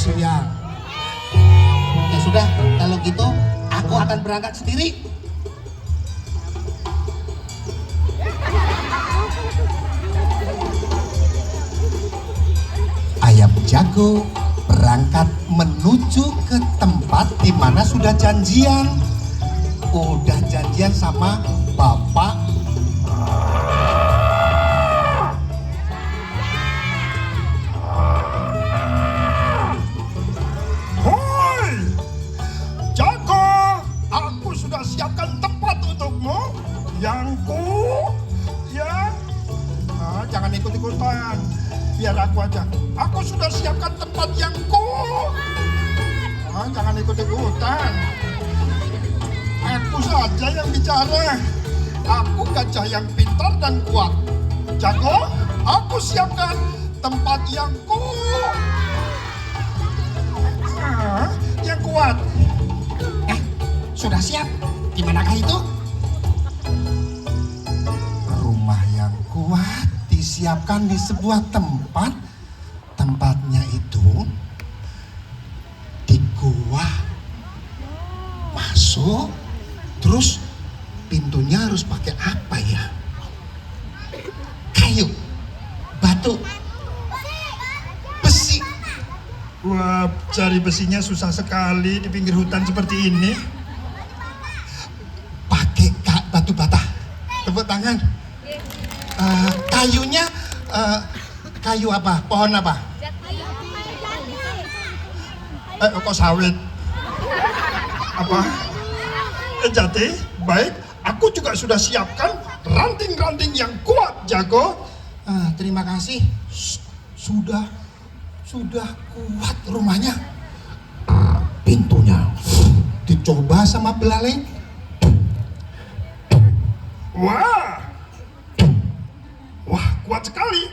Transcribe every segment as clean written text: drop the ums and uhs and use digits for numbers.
Siap. Ya sudah, kalau gitu aku akan berangkat sendiri. Ayam jago berangkat menuju ke tempat di mana sudah janjian. Udah janjian sama bapak. Hoi, jago, aku sudah siapkan tempat untukmu. Jangan ikut-ikutan. Biar aku aja. Aku sudah siapkan tempat yang jangan ikut-ikutan. Aku saja yang bicara. Aku gajah yang pintar dan kuat. Jago, aku siapkan tempat yang yang kuat. Sudah siap? Dimanakah itu? Rumah yang kuat disiapkan di sebuah tempat. Tempatnya itu di gua. Masuk, terus pintunya harus pakai apa ya? Kayu, batu, besi. Wah, cari besinya susah sekali di pinggir hutan seperti ini. Pakai batu bata. Tepuk tangan. Kayunya kayu apa? Pohon apa? Kok sawit? Apa? Jati? Baik, aku juga sudah siapkan ranting-ranting yang kuat, jago. Terima kasih. Sudah kuat rumahnya. Pintunya dicoba sama belalai. Wah, kuat sekali.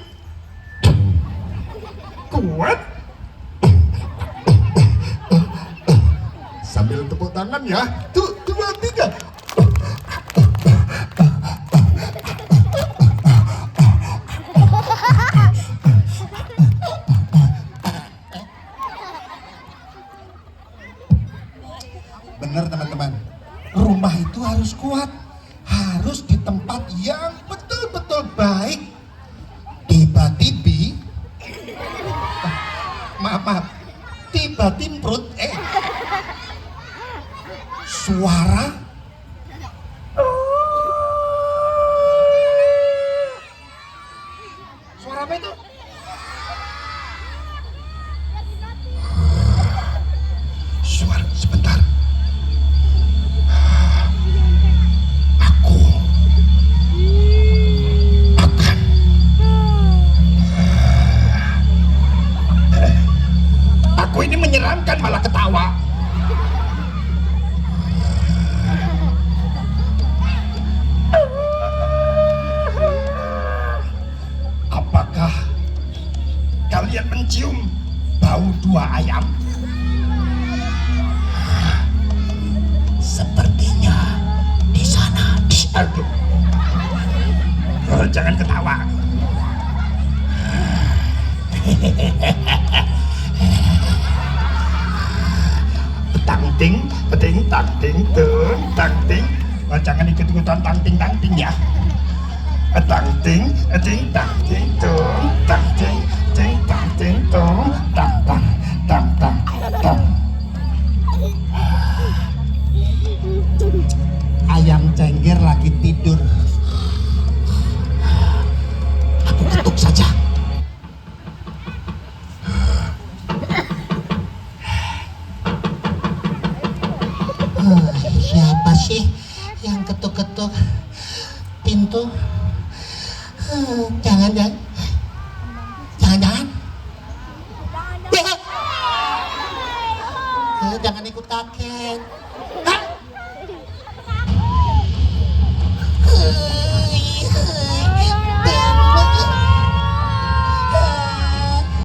Kuat. Sambil tepuk tangan ya. 1, 2, 3. Benar teman-teman, rumah itu harus kuat, harus di tempat yang betul-betul baik. Tiba-tibi, maaf, tiba-timbrut, suara apa itu? Suara, sebentar. Aku ini menyeramkan malah ketawa. Apakah kalian mencium bau 2 ayam? Sepertinya di sana. Aduh. Jangan ketawa. Tangting, peting, tangting, tung, tangting. Jangan ikut-ikutan tangting ya. Tangting, ting, tangting, tung, tangting, ting, tangting, tung, tang, tang, tang, tang, tang. Ayam cengger lagi tidur. Aku ketuk saja. Siapa sih yang ketuk-ketuk pintu? Jangan-jangan jangan ikut kaget.